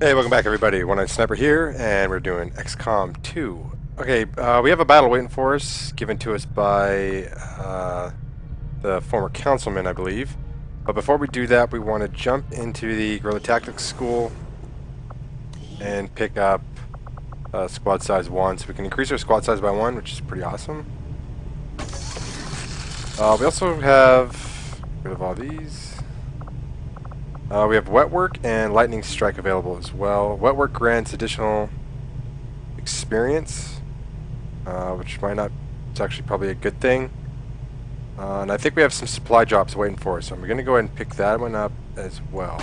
Hey, welcome back everybody. One Eyed Sniper here, and we're doing XCOM 2. Okay, we have a battle waiting for us, given to us by the former councilman, I believe. But before we do that, we want to jump into the Guerrilla Tactics School and pick up squad size 1, so we can increase our squad size by 1, which is pretty awesome. We also have, rid of all these. We have Wet Work and Lightning Strike available as well. Wet Work grants additional experience, which might not, it's actually probably a good thing. And I think we have some supply drops waiting for us, so I'm going to go ahead and pick that one up as well.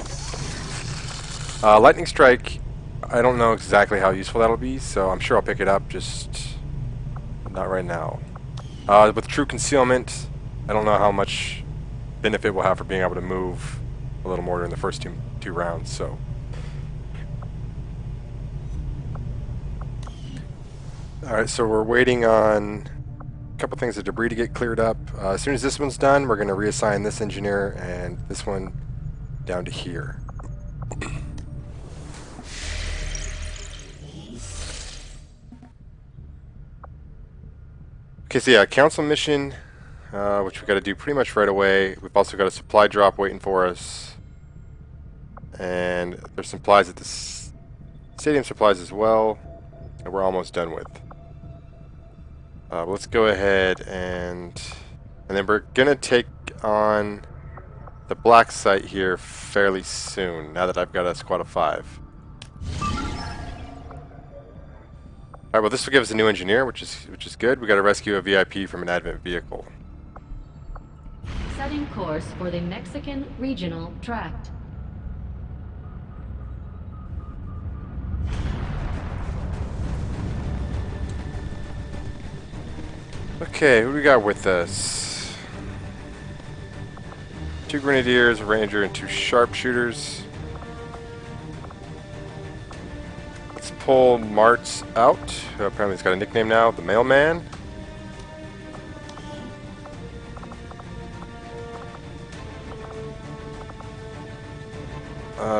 Lightning Strike, I don't know exactly how useful that'll be, so I'm sure I'll pick it up, just not right now. With True Concealment, I don't know how much benefit we'll have for being able to move a little more in the first two rounds, so. Alright, so we're waiting on a couple things of debris to get cleared up. As soon as this one's done, we're going to reassign this engineer and this one down to here. Okay, so yeah, council mission, which we got to do pretty much right away. We've also got a supply drop waiting for us. And there's supplies at the stadium supplies as well, that we're almost done with. Let's go ahead and then we're gonna take on the black site here fairly soon. Now that I've got a squad of 5. All right, well this will give us a new engineer, which is good. We got to rescue a VIP from an advent vehicle. Setting course for the Mexican Regional Tract. Okay, who do we got with us? 2 grenadiers, a ranger, and 2 sharpshooters. Let's pull Martz out, who apparently has got a nickname now, the Mailman.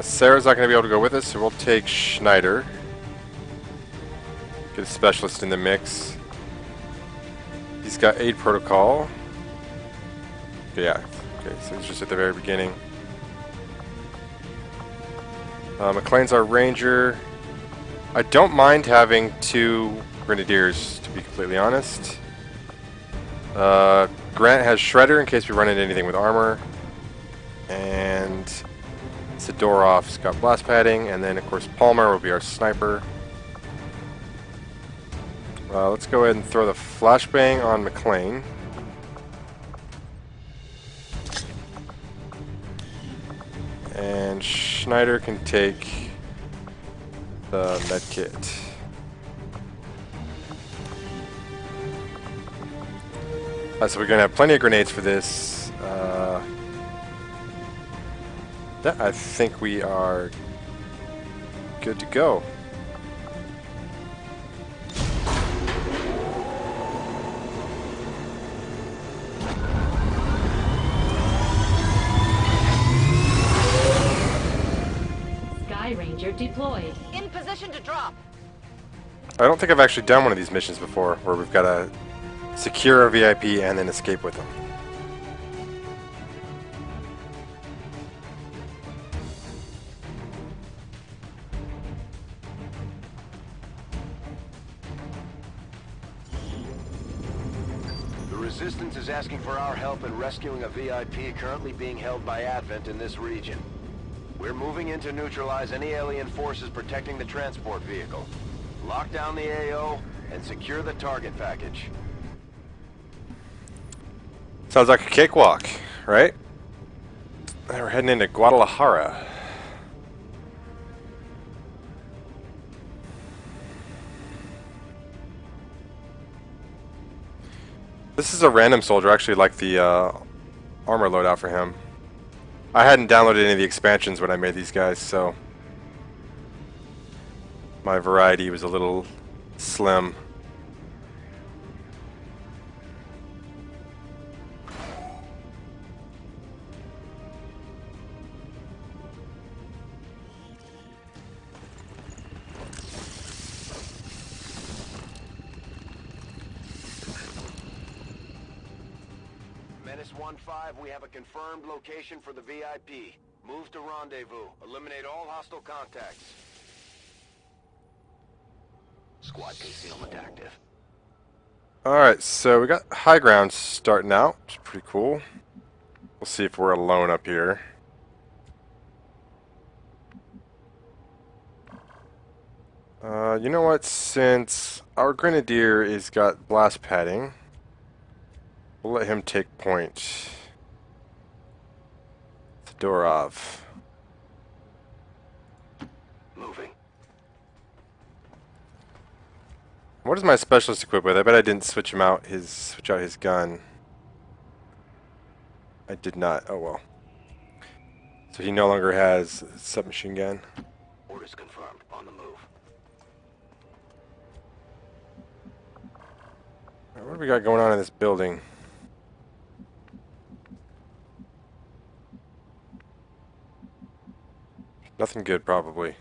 Sarah's not going to be able to go with us, so we'll take Schneider. Get a specialist in the mix. He's got aid protocol. Yeah, okay, so he's just at the very beginning. McLean's our ranger. I don't mind having 2 grenadiers, to be completely honest. Grant has Shredder in case we run into anything with armor. And Sidorov's got blast padding, and then of course Palmer will be our sniper. Let's go ahead and throw the flashbang on McLean. And Schneider can take the medkit. So we're going to have plenty of grenades for this. I think we are good to go. Ranger deployed. In position to drop. I don't think I've actually done one of these missions before, where we've got to secure a VIP and then escape with them. The Resistance is asking for our help in rescuing a VIP currently being held by Advent in this region. We're moving in to neutralize any alien forces protecting the transport vehicle. Lock down the AO and secure the target package. Sounds like a cakewalk, right? Now we're heading into Guadalajara. This is a random soldier. I actually like the armor loadout for him. I hadn't downloaded any of the expansions when I made these guys, so my variety was a little slim. Menace 1-5, we have a confirmed location for the VIP. Move to rendezvous. Eliminate all hostile contacts. Squad concealment active. Alright, so we got high ground starting out, which is pretty cool. We'll see if we're alone up here. You know what? Since our grenadier is got blast padding, we'll let him take point. Fedorov. Moving. What is my specialist equipped with? I bet I didn't switch out his gun. I did not. Oh well. So he no longer has a submachine gun. Orders confirmed. On the move. What do we got going on in this building? Nothing good, probably.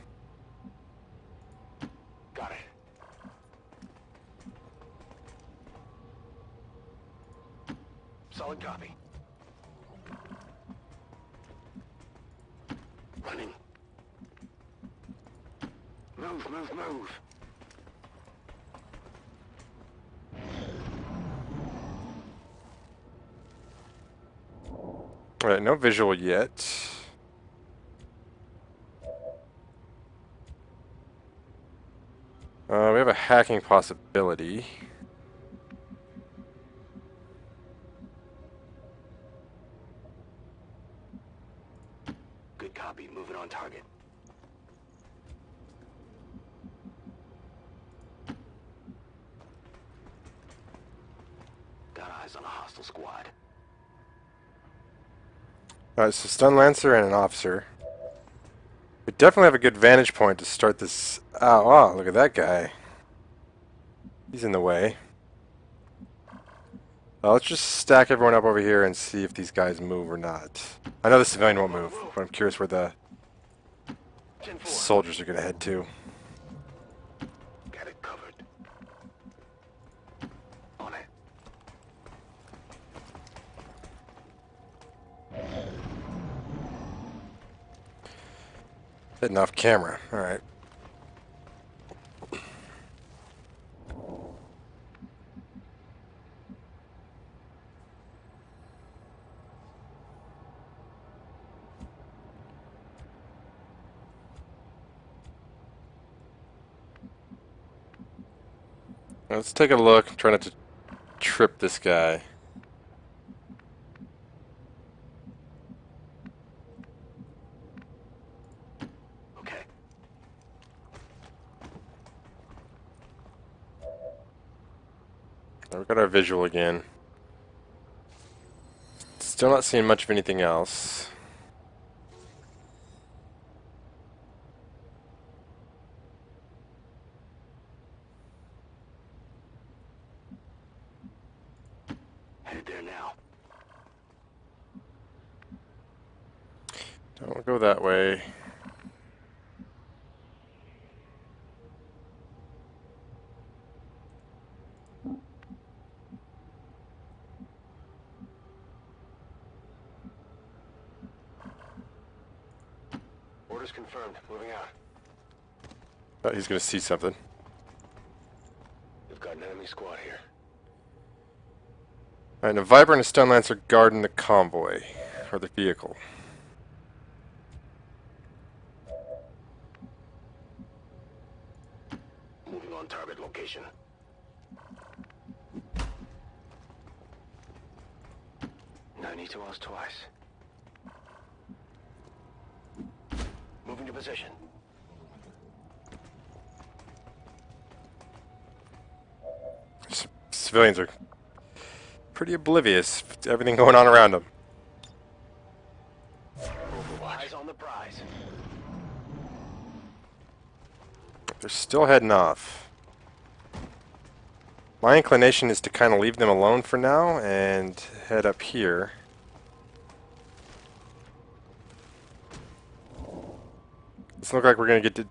Got it. Solid copy. Running. Move, move, move. Alright, no visual yet. We have a hacking possibility. Good copy. Moving on target. Got eyes on a hostile squad. Alright, so stun lancer and an officer. We definitely have a good vantage point to start this out. Oh, look at that guy. He's in the way. Let's just stack everyone up over here and see if these guys move or not. I know the civilian won't move, but I'm curious where the soldiers are going to head to. Got it covered. On it. Hitting off camera. Alright. Let's take a look. Try not to trip this guy. Okay. We got our visual again. Still not seeing much of anything else. Headed there now. Don't go that way. Orders confirmed. Moving out. Thought he's gonna see something. We've got an enemy squad here. Alright, a Viper and a Stun Lancer guarding the convoy, or the vehicle. Moving on target location. No need to ask twice. Moving to position. Civilians are pretty oblivious to everything going on around them. Eyes on the prize. They're still heading off. My inclination is to kind of leave them alone for now and head up here. Doesn't look like we're going to get the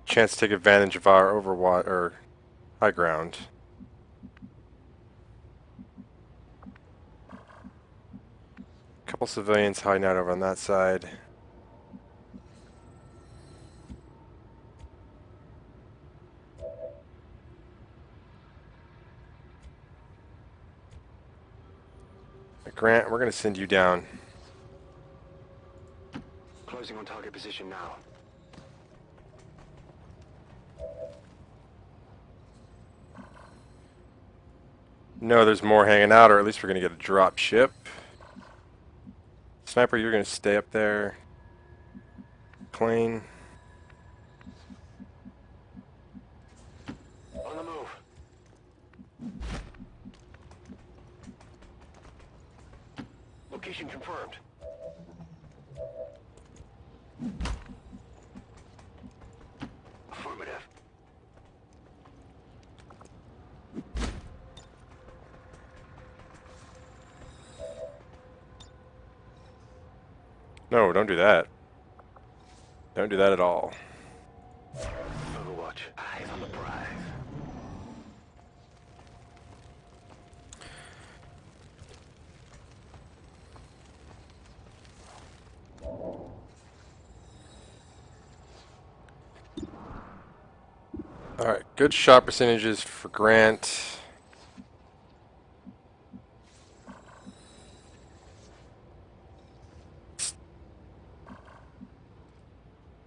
chance to take advantage of our overwatch or high ground. Couple civilians hiding out over on that side. Grant, we're going to send you down. Closing on target position now. No, there's more hanging out, or at least we're going to get a drop ship. Sniper, you're going to stay up there. Plane. On the move. Location confirmed. Affirmative. No, don't do that. Don't do that at all. Overwatch. Eyes on the prize. Alright, good shot percentages for Grant.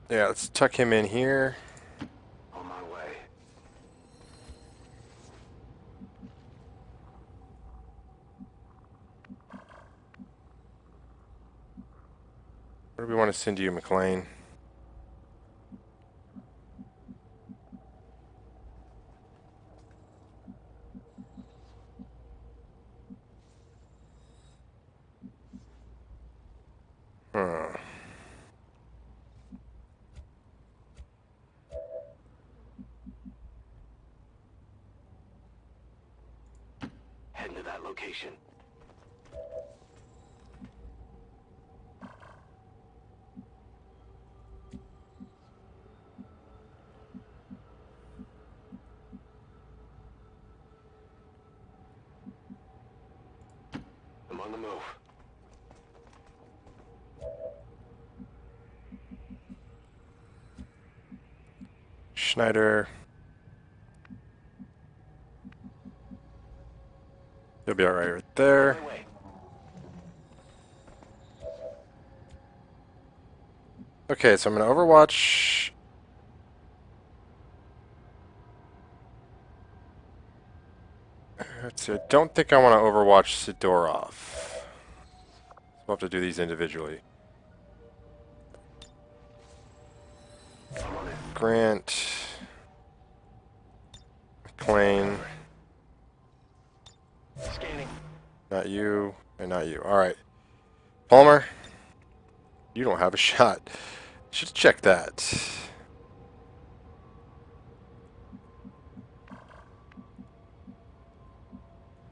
Yeah, let's tuck him in here. On my way. Where do we want to send you, McLean? Huh. Heading to that location. I'm on the move. Schneider. You'll be alright right there. On my way. Okay, so I'm going to Overwatch. Let's see, I don't think I want to Overwatch Sidorov. We'll have to do these individually. Grant. McLean. Scanning. Not you, and not you. Alright. Palmer. You don't have a shot. Should check that.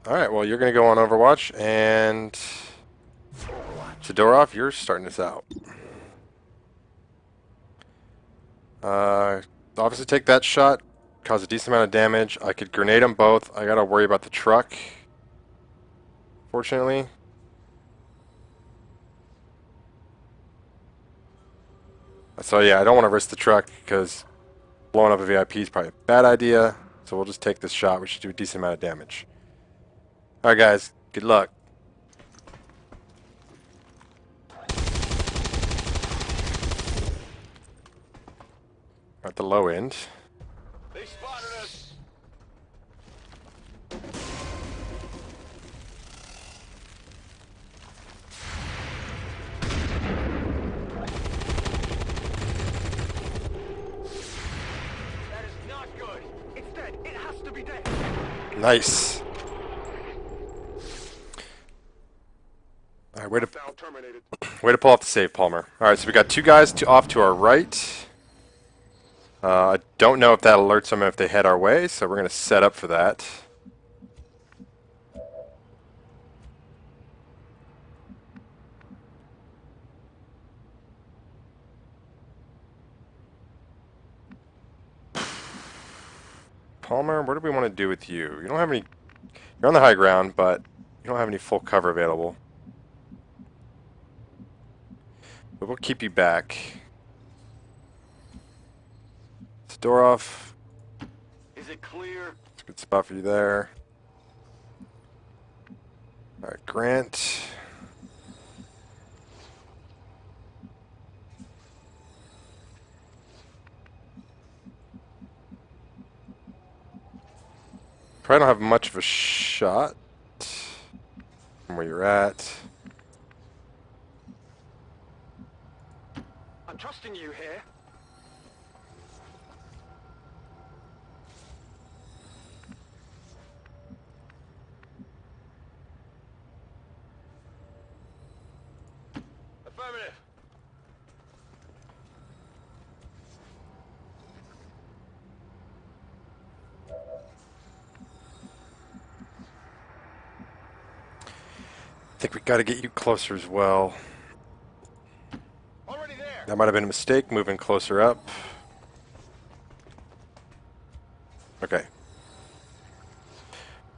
Alright, well, you're going to go on Overwatch, and Sidorov, you're starting this out. Obviously take that shot, cause a decent amount of damage. I could grenade them both. I gotta worry about the truck, fortunately. So yeah, I don't want to risk the truck, because blowing up a VIP is probably a bad idea. So we'll just take this shot. We should do a decent amount of damage. Alright guys, good luck. At the low end. They spotted us. That is not good. It's dead. It has to be dead. Nice. Alright, way to pull off the save, Palmer. Alright, so we got two guys off to our right. I don't know if that alerts them if they head our way, so we're going to set up for that. Palmer, what do we want to do with you? You don't have any... You're on the high ground, but you don't have any full cover available. But we'll keep you back. Let's door off. Is it clear? It's a good spot for you there. Alright, Grant. Probably don't have much of a shot from where you're at. I'm trusting you here. Affirmative. I think we got to get you closer as well. Already there. That might have been a mistake, moving closer up. Okay.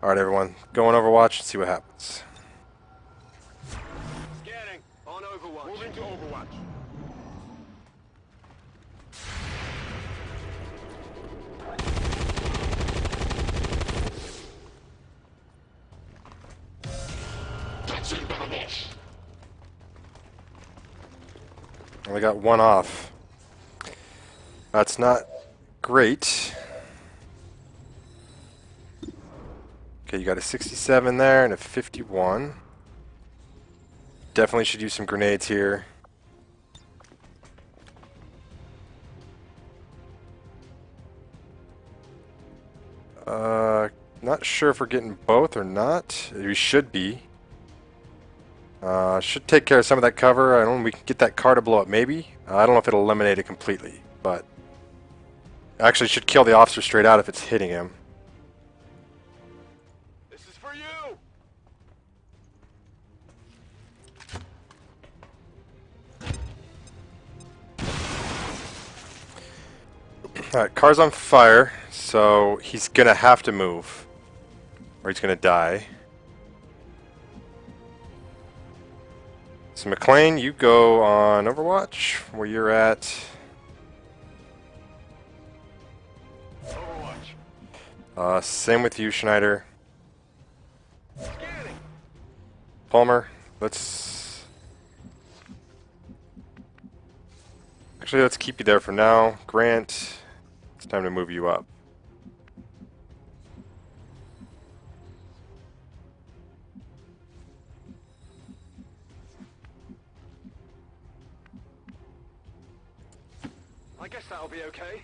Alright everyone, go on Overwatch and see what happens. Scanning. On Overwatch. Moving to Overwatch. Only got one off. That's not great. Okay, you got a 67 there and a 51. Definitely should use some grenades here. Not sure if we're getting both or not. We should be. Should take care of some of that cover. I don't know if we can get that car to blow up, maybe. I don't know if it'll eliminate it completely, but actually should kill the officer straight out if it's hitting him. This is for you. Alright, car's on fire, so he's gonna have to move, or he's gonna die. So McLean, you go on Overwatch, where you're at. Overwatch. Same with you, Schneider. Scanning. Palmer, let's keep you there for now. Grant, it's time to move you up. I guess that'll be okay.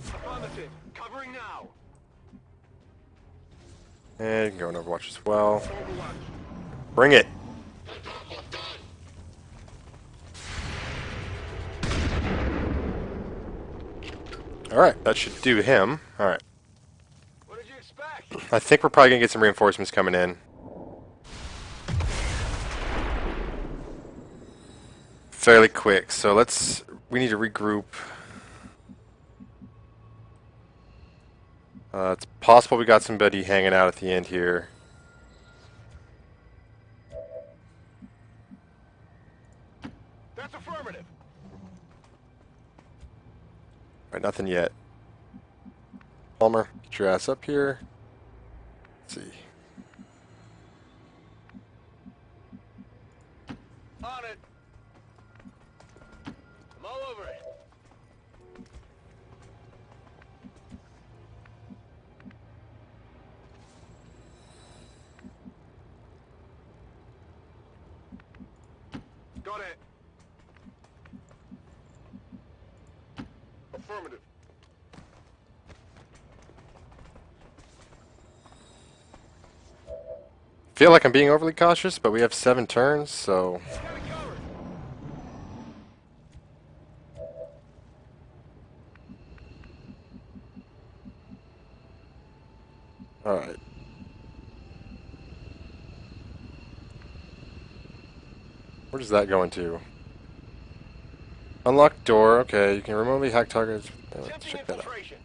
Affirmative. Covering now. And you can go on Overwatch as well. Overwatch. Bring it! Alright, that should do him. Alright. What did you expect? I think we're probably going to get some reinforcements coming in. Fairly quick, so we need to regroup. It's possible we got somebody hanging out at the end here. That's affirmative. Alright, nothing yet. Palmer, get your ass up here. Let's see. On it. I'm all over it. Got it. Affirmative. Feel like I'm being overly cautious, but we have 7 turns, so Got it covered. alright. Where does that go into? Unlock door, okay, you can remotely hack targets. Let's Attempting check that out. infiltration.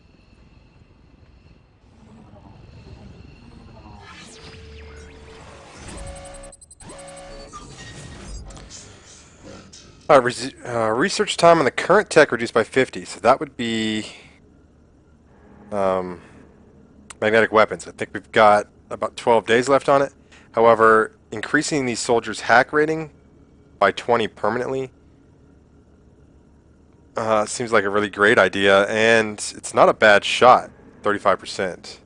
Research time on the current tech reduced by 50, so that would be um, magnetic weapons. I think we've got about 12 days left on it. However, increasing these soldiers' hack rating by 20 permanently seems like a really great idea, and it's not a bad shot, 35%.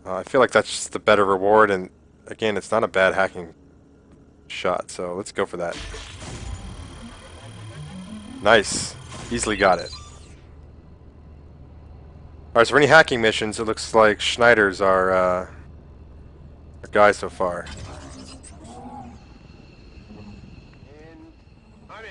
I feel like that's just the better reward, and again, it's not a bad hacking shot, so let's go for that. Nice. Easily got it. Alright, so for any hacking missions, it looks like Schneider's our guy so far. And I'm in.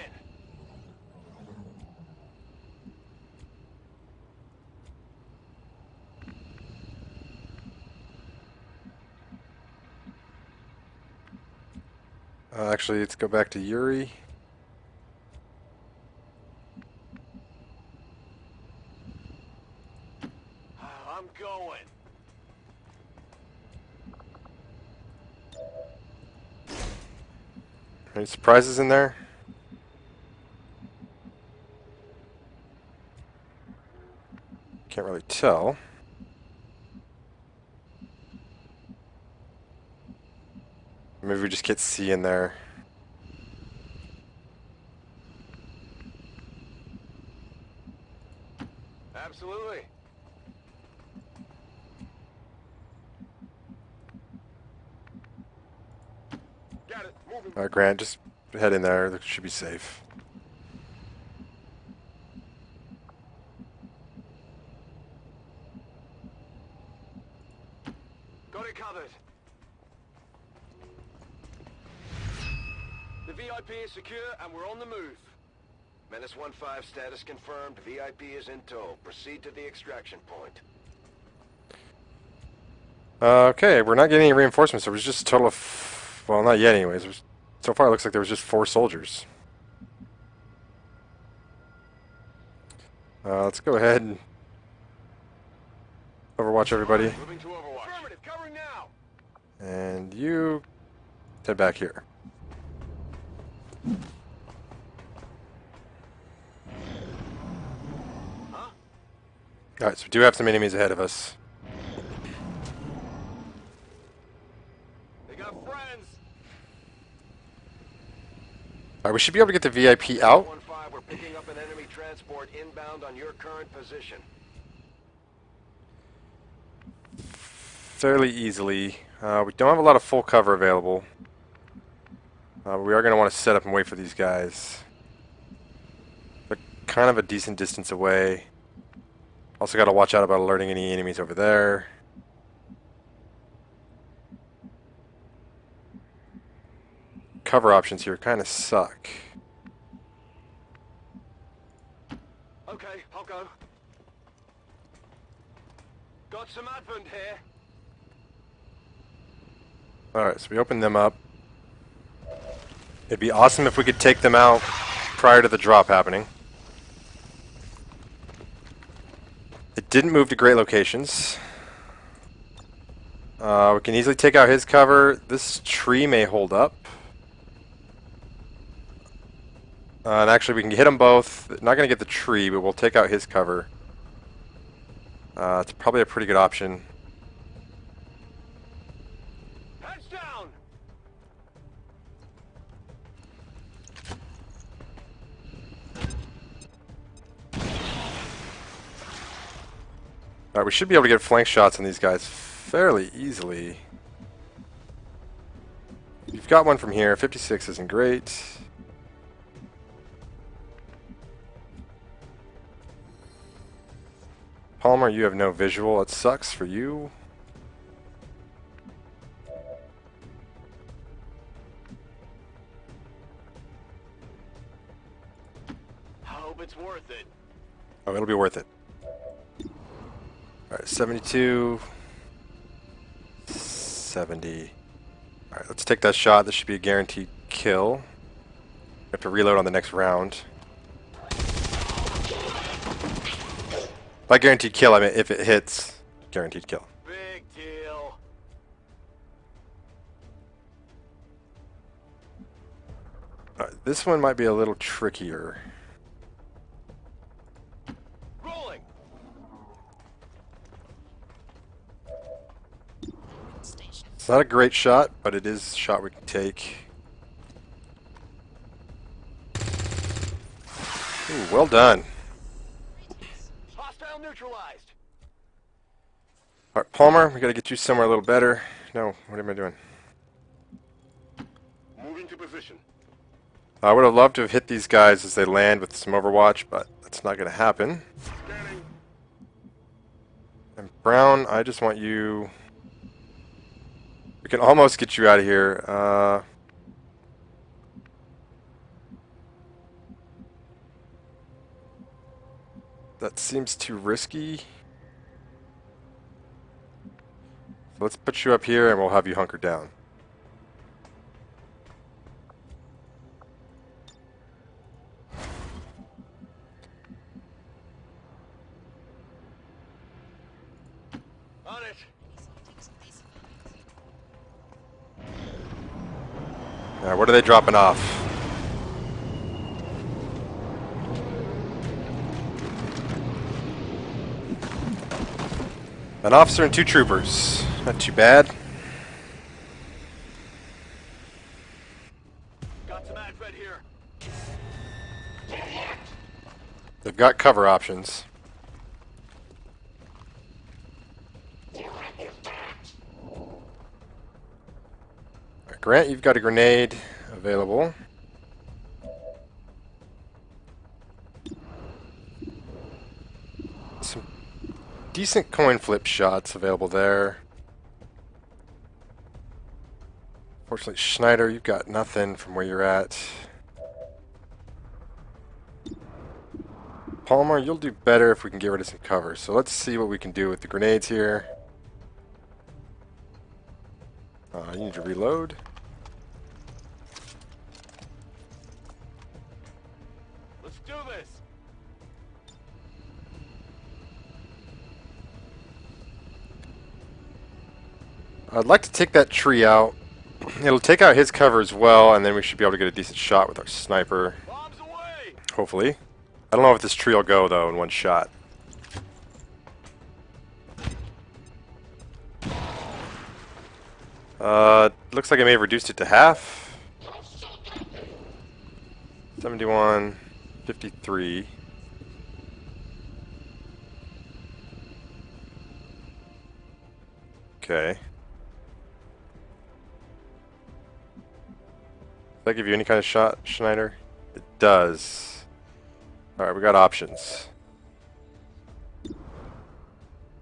Actually, let's go back to Yuri. I'm going. Any surprises in there? Can't really tell. Maybe we just get C in there. Absolutely. Got it. Moving. Alright, Grant, just head in there. That should be safe. Got it covered. The VIP is secure and we're on the move. Menace 1-5 status confirmed. VIP is in tow. Proceed to the extraction point. Okay, we're not getting any reinforcements. There was just a total of... Well, not yet anyways. So far it looks like there was just 4 soldiers. Let's go ahead and overwatch everybody. Moving to Overwatch. Affirmative, covering now. And you head back here. Huh? Alright, so we do have some enemies ahead of us. They got friends. Alright, we should be able to get the VIP out. 1-5, we're picking up an enemy transport inbound on your current position. Fairly easily. We don't have a lot of full cover available. We are going to want to set up and wait for these guys. They're kind of a decent distance away. Also got to watch out about alerting any enemies over there. Cover options here kind of suck. Okay, I'll go. Got some advent here. Alright, so we open them up. It'd be awesome if we could take them out prior to the drop happening. It didn't move to great locations. We can easily take out his cover. This tree may hold up. And actually we can hit them both. Not going to get the tree, but we'll take out his cover. It's probably a pretty good option. Heads down. Alright, we should be able to get flank shots on these guys fairly easily. You've got one from here. 56 isn't great. Palmer, you have no visual. It sucks for you. I hope it's worth it. Oh, it'll be worth it. Alright, 72. 70. Alright, let's take that shot. This should be a guaranteed kill. We have to reload on the next round. By guaranteed kill, I mean if it hits, guaranteed kill. Big deal. Alright, This one might be a little trickier. Rolling. It's not a great shot, but it is a shot we can take. Ooh, well done. Hostile neutralized. Alright, Palmer, we gotta get you somewhere a little better. No, what am I doing? Moving to position. I would have loved to have hit these guys as they land with some Overwatch, but that's not gonna happen. Scanning. And Brown, I just want you... We can almost get you out of here. That seems too risky. So let's put you up here and we'll have you hunker down. On it. Now, what are they dropping off? An officer and 2 troopers. Not too bad. Got some advent here. They've got cover options. Alright, Grant, you've got a grenade available. Some decent coin flip shots available there. Fortunately, Schneider, you've got nothing from where you're at. Palmer, you'll do better if we can get rid of some cover. So let's see what we can do with the grenades here. You need to reload. Let's do this. I'd like to take that tree out. It'll take out his cover as well, and then we should be able to get a decent shot with our sniper. Bombs away. Hopefully. I don't know if this tree will go, though, in one shot. Looks like I may have reduced it to half. 71, 53. Okay. Does that give you any kind of shot, Schneider? It does. Alright, we got options.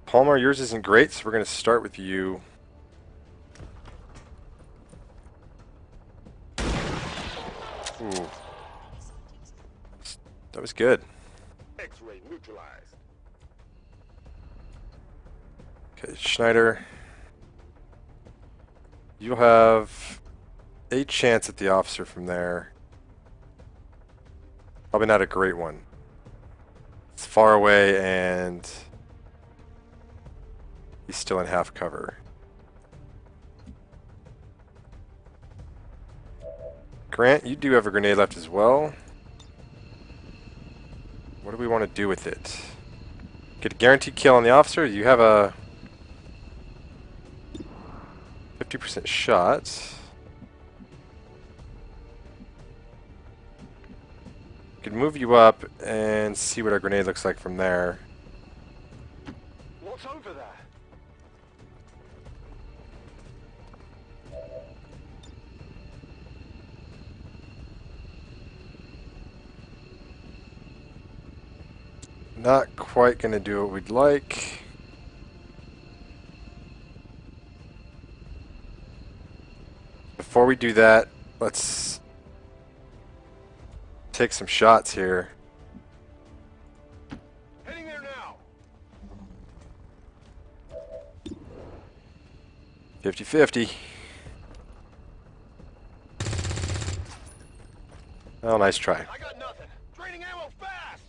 Palmer, yours isn't great, so we're going to start with you. Ooh. That was good. X-ray neutralized. Okay, Schneider. You'll have a chance at the officer from there. Probably not a great one. It's far away and he's still in half cover. Grant, you do have a grenade left as well. What do we want to do with it? Get a guaranteed kill on the officer? You have a 50% shot. Could move you up and see what our grenade looks like from there. What's over there? Not quite gonna do what we'd like. Before we do that, let's take some shots here. Heading there now. 50-50. Oh, nice try. I got nothing. Draining ammo fast.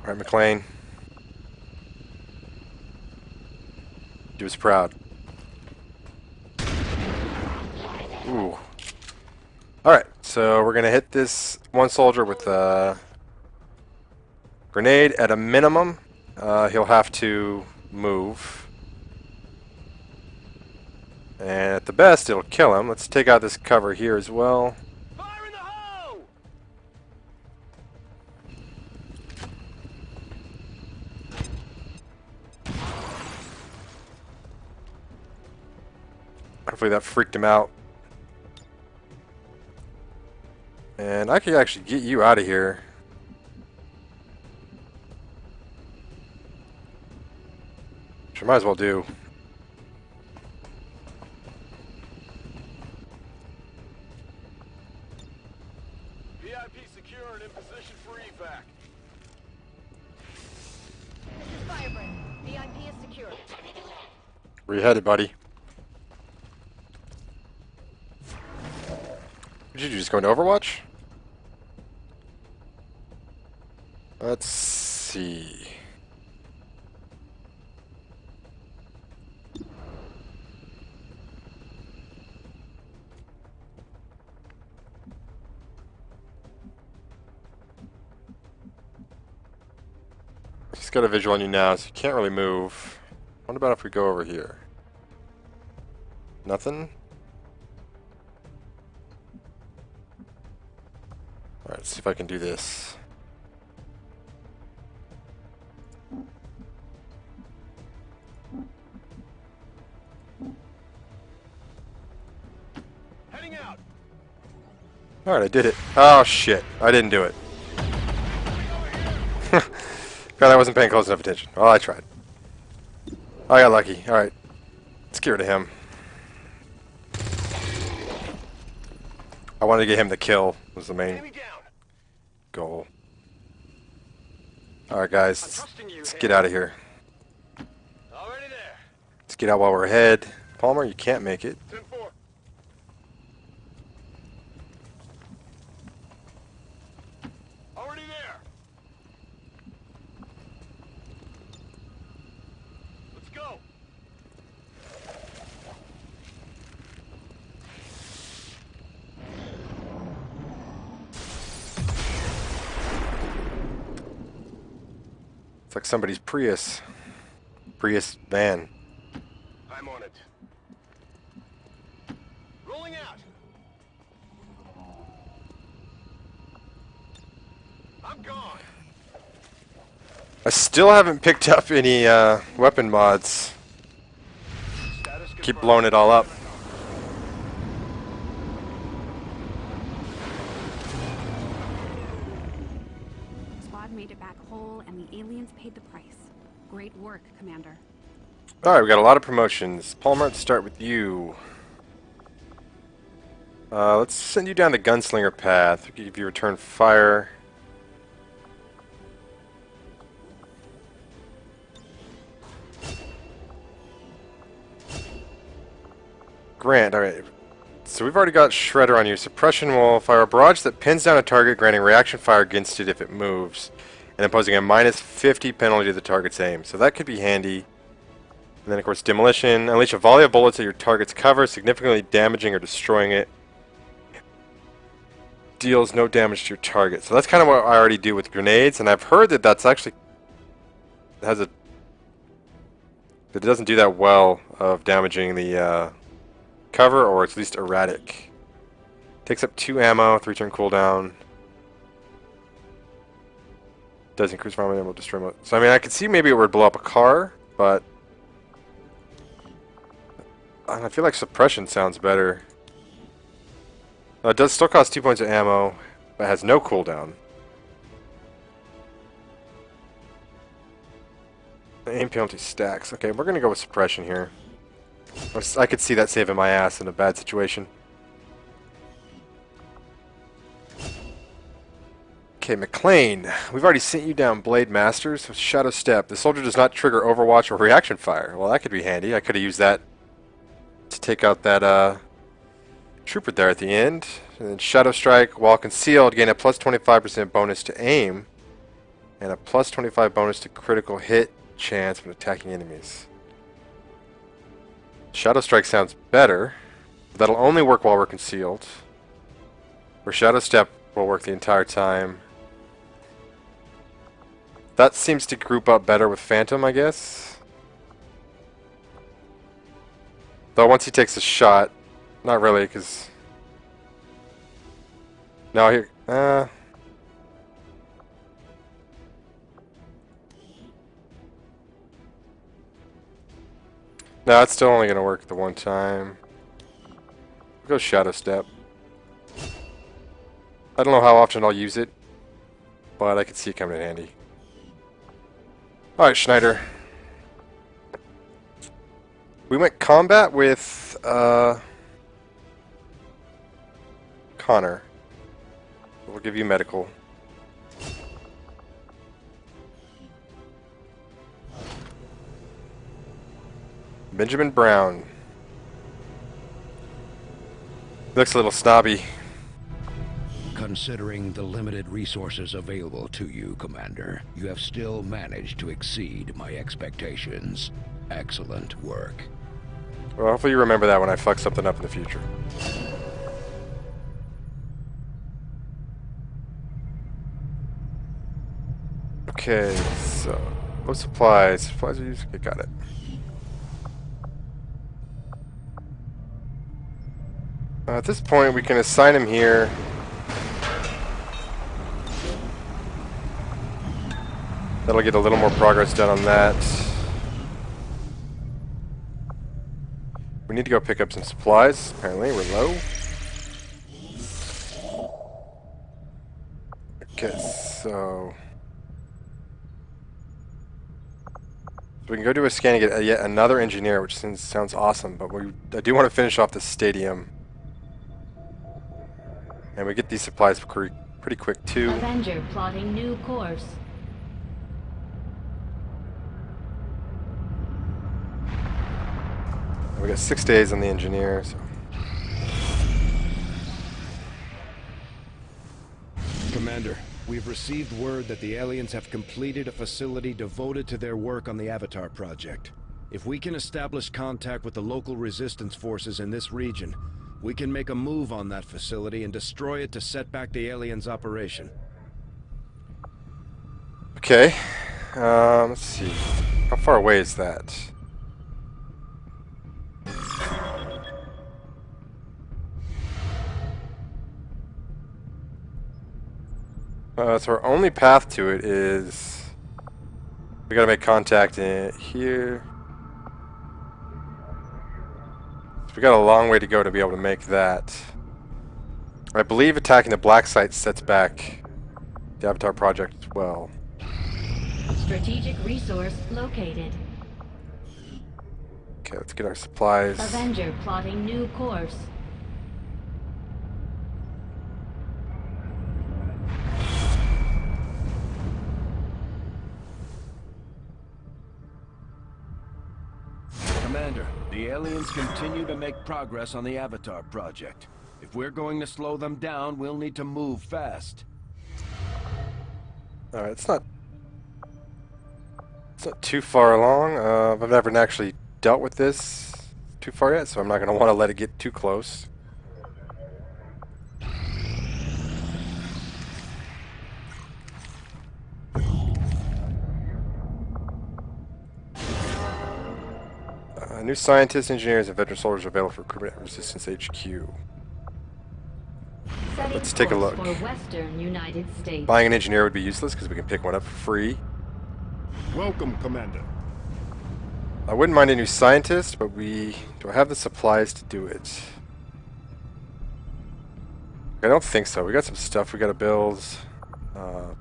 Alright, McLean. Do us proud. Ooh. Alright, So we're gonna hit this one soldier with a grenade at a minimum. He'll have to move. And at the best, it'll kill him. Let's take out this cover here as well. Fire in the hole! Hopefully that freaked him out. And I could actually get you out of here. Which I might as well do. VIP secure and in position for evac. Firebrand, VIP is secure. Where you headed, buddy? Did you just go into Overwatch? Let's see. He's got a visual on you now, so you can't really move. What about if we go over here? Nothing? Alright, let's see if I can do this. Heading out. Alright, I did it. Oh shit, I didn't do it. God, I wasn't paying close enough attention. Well, I tried. I got lucky. Alright, let's get rid of him. I wanted to get him the kill, was the main Enemy down. goal. Alright guys, let's get out of here. Already there. Let's get out while we're ahead. Palmer, you can't make it. 10-4. Already there. Let's go. It's like somebody's Prius van. I'm on it. Rolling out. I'm gone. I still haven't picked up any weapon mods. Status Keep confirmed. blowing it all up. Squad made it back whole, and the aliens paid the price. Great work, Commander. Alright, we got a lot of promotions. Palmer, let's start with you. Let's send you down the gunslinger path. We can give you return fire. Grant, alright. So we've already got Shredder on you. Suppression will fire a barrage that pins down a target, granting reaction fire against it if it moves, and imposing a minus 50 penalty to the target's aim. So that could be handy. And then, of course, demolition. Unleash a volley of bullets at your target's cover, significantly damaging or destroying it. Deals no damage to your target. So that's kind of what I already do with grenades, and I've heard that that's actually has a that it doesn't do that well of damaging the cover, or it's at least erratic. Takes up 2 ammo, 3 turn cooldown. Does increase round ammo, destroy mode. So I mean, I could see maybe it would blow up a car, but I feel like suppression sounds better. It does still cost 2 points of ammo, but has no cooldown. Aim penalty stacks. Okay, we're gonna go with suppression here. I could see that saving my ass in a bad situation. Okay, McLean. We've already sent you down Blade Masters with Shadow Step. The soldier does not trigger Overwatch or reaction fire. Well, that could be handy. I could have used that to take out that trooper there at the end. And then Shadow Strike, while concealed, gain a plus 25% bonus to aim and a plus 25 bonus to critical hit chance when attacking enemies. Shadow Strike sounds better. That'll only work while we're concealed. Or Shadow Step will work the entire time. That seems to group up better with Phantom, I guess. Though once he takes a shot, not really, because... No, here... No, it's still only going to work the one time. Go Shadow Step. I don't know how often I'll use it, but I can see it coming in handy. Alright, Schneider. We went combat with Connor. We'll give you medical. Benjamin Brown. Looks a little snobby. Considering the limited resources available to you, Commander, you have still managed to exceed my expectations. Excellent work. Well, hopefully you remember that when I fuck something up in the future. Okay, so... what supplies? Supplies are used? Okay, got it. At this point, we can assign him here. That'll get a little more progress done on that. We need to go pick up some supplies. Apparently, we're low. Okay, so we can go do a scan and get yet another engineer, which sounds awesome, but I do want to finish off the stadium. And we get these supplies pretty quick, too. Avenger plotting new course. We got 6 days on the engineer, so... Commander, we've received word that the aliens have completed a facility devoted to their work on the Avatar project. If we can establish contact with the local resistance forces in this region, we can make a move on that facility and destroy it to set back the aliens' operation. Okay. Let's see. How far away is that? So our only path to it is... we gotta make contact in here. So we got a long way to go to be able to make that. I believe attacking the black site sets back the Avatar project as well. Strategic resource located. Okay, let's get our supplies. Avenger plotting new course. Commander, the aliens continue to make progress on the Avatar project. If we're going to slow them down, we'll need to move fast. Alright, it's not too far along. I've never actually dealt with this too far yet, so I'm not going to want to let it get too close. New scientists, engineers, and veteran soldiers are available for recruitment at Resistance HQ. Let's take a look. For Western United States. Buying an engineer would be useless because we can pick one up for free. Welcome, Commander. I wouldn't mind a new scientist, but do I have the supplies to do it? I don't think so. We got some stuff we got to build.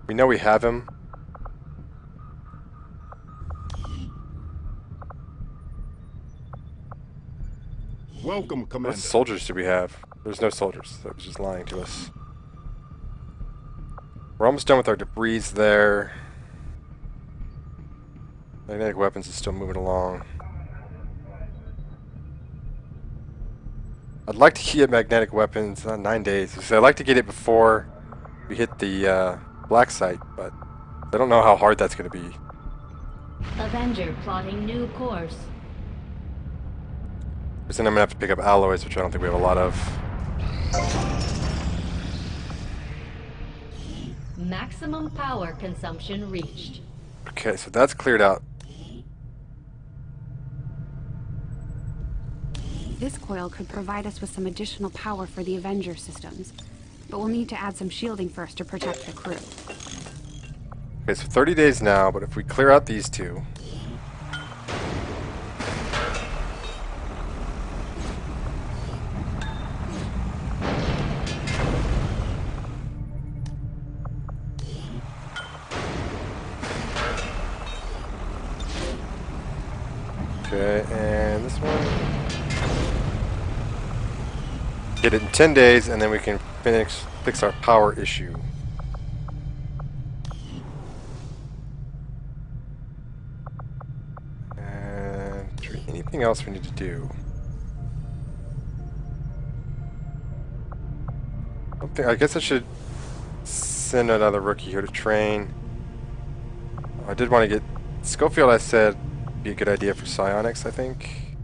We know we have him. Welcome, Commander. What soldiers do we have? There's no soldiers. That was just lying to us. We're almost done with our debris there. Magnetic weapons is still moving along. I'd like to get magnetic weapons, 9 days. So I'd like to get it before we hit the black site, but I don't know how hard that's going to be. Avenger plotting new course. Because then I'm going to have to pick up alloys, which I don't think we have a lot of. Maximum power consumption reached. Okay, so that's cleared out. This coil could provide us with some additional power for the Avenger systems, but we'll need to add some shielding first to protect the crew. Okay, so 30 days now, but if we clear out these two... Okay, and this one... Get it in 10 days, and then we can fix our power issue. And anything else we need to do? I guess I should send another rookie here to train. I did want to get Schofield. I said be a good idea for psionics, I think.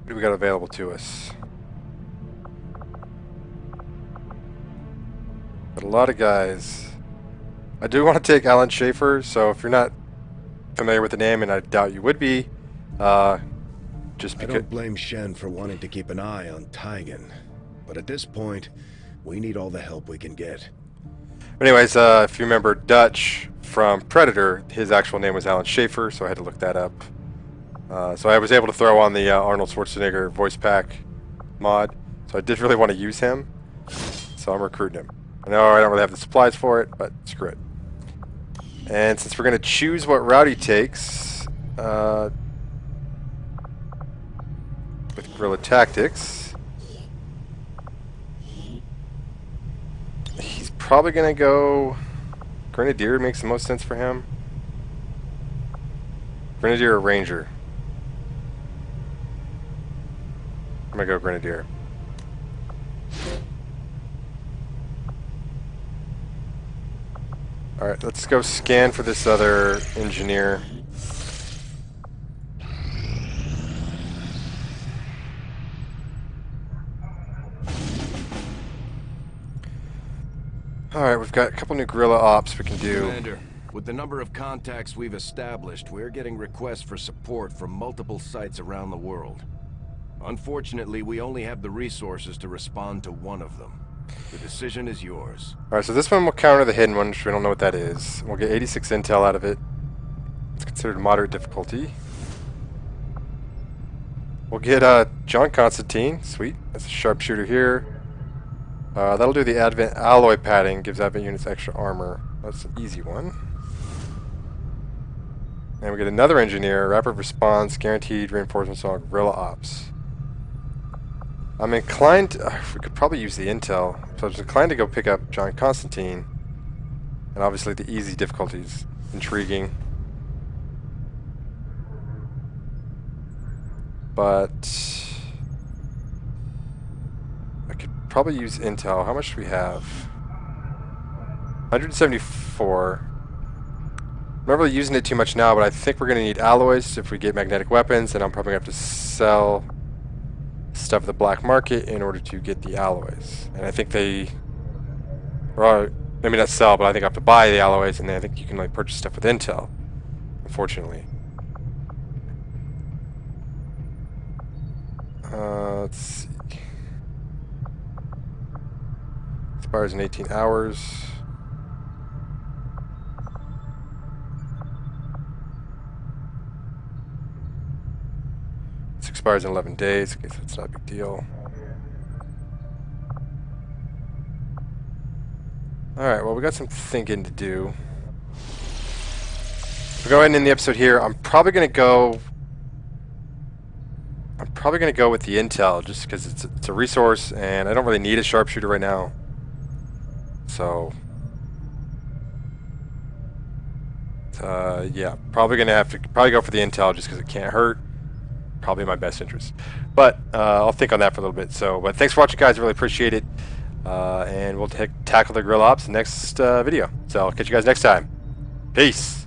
What do we got available to us? Got a lot of guys. I do want to take Alan Schaefer, so if you're not familiar with the name, and I doubt you would be, just I because... don't blame Shen for wanting to keep an eye on Taigen, but at this point, we need all the help we can get. Anyways, if you remember Dutch from Predator, his actual name was Alan Schaefer, so I had to look that up. So I was able to throw on the Arnold Schwarzenegger voice pack mod, so I did really want to use him, so I'm recruiting him. I know I don't really have the supplies for it, but screw it. And since we're going to choose what route he takes, with guerrilla tactics, he's probably going to go Grenadier. Makes the most sense for him. Grenadier or Ranger? I'm going to go Grenadier. Alright, let's go scan for this other engineer. Alright, we've got a couple new guerrilla ops we can do. Commander, with the number of contacts we've established, we're getting requests for support from multiple sites around the world. Unfortunately, we only have the resources to respond to one of them. The decision is yours. Alright, so this one will counter the hidden one, which we don't know what that is. We'll get 86 intel out of it. It's considered moderate difficulty. We'll get John Constantine. Sweet. That's a sharpshooter here. That'll do the Advent alloy padding. Gives Advent units extra armor. That's an easy one. And we get another engineer. Rapid response, guaranteed reinforcements on guerrilla ops. I'm inclined... we could probably use the intel. So I was inclined to go pick up John Constantine. And obviously the easy difficulties. Intriguing. But... I could probably use intel. How much do we have? 174. I'm not really using it too much now, but I think we're going to need alloys if we get magnetic weapons, and I'm probably going to have to sell stuff at the black market in order to get the alloys. And I think they... Or, maybe not sell, but I think I have to buy the alloys, and then I think you can like purchase stuff with intel, unfortunately. Let's see. Expires in 18 hours. This expires in 11 days. Okay, so it's not a big deal. Alright, well, we got some thinking to do. We'll go ahead and end the episode here. I'm probably going to go with the intel just because it's a resource and I don't really need a sharpshooter right now. So yeah, probably gonna have to go for the intel just because it can't hurt. Probably in my best interest, but I'll think on that for a little bit. So, but thanks for watching, guys. I really appreciate it, and we'll tackle the guerrilla ops next video. So I'll catch you guys next time. Peace.